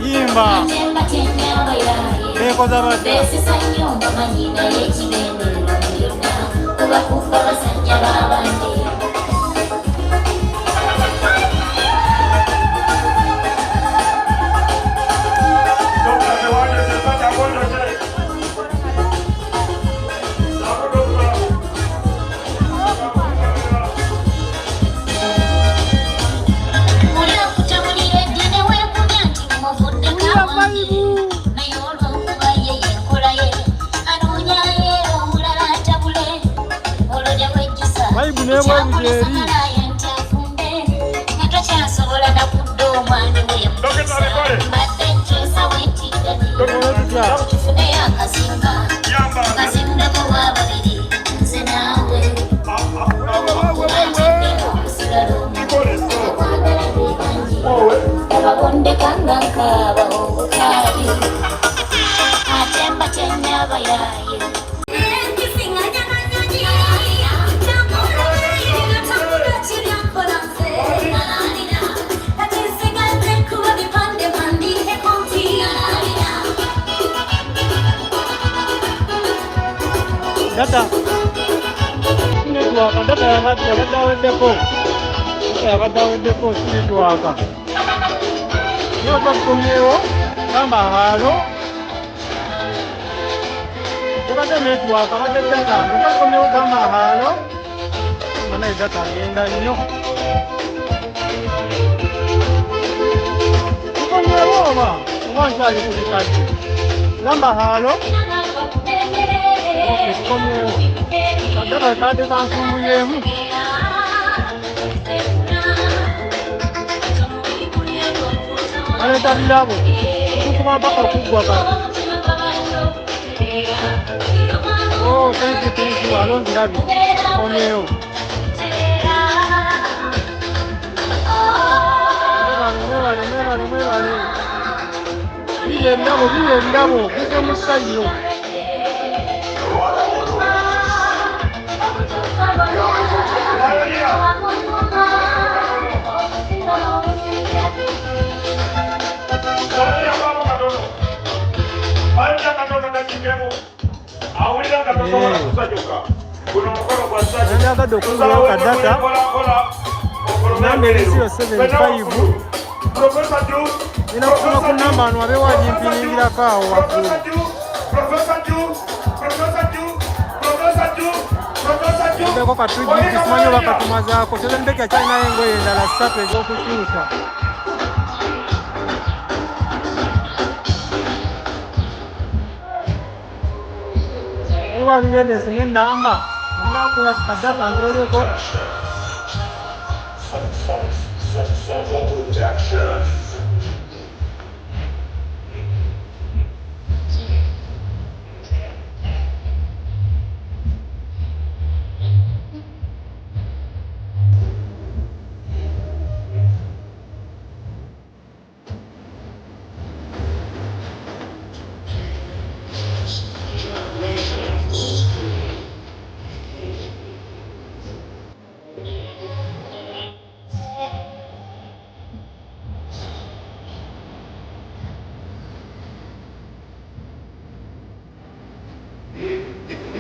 Yimba. Beko za bata. Data. Network, data depo, network. Yo tokumyewo kamba halo. Ukata network, ukata data, tokumyewo kamba halo. Mana data yenda nyo. Tokumyewo ba, uwanja alikulikati. Kamba halo. Tokumyewo. Data kade kansumuyemu. Ada tadi labo, cuma bakal kubah kan? Oh, thank you, alon tidak bi, oneo. Merah. Biar ndabo, kita mesti yo. Nanga dokumentu ya data nambere 075 inakufuna kunamba anu abe wajimpingira kawo wakulu ndeko katujiki simanyo bakatuma zako seze ndeke china yengo yendala sape zokukyusa ngende singenda amba ngakula kadata ngoreko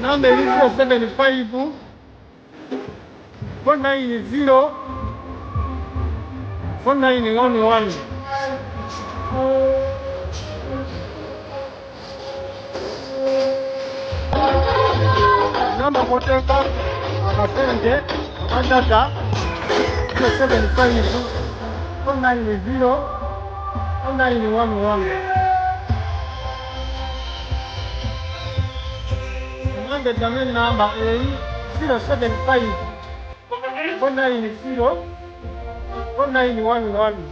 Number is 075 490 4911. Number moteka akasende andata 075 490 4911. The domain number is 075 490 4911.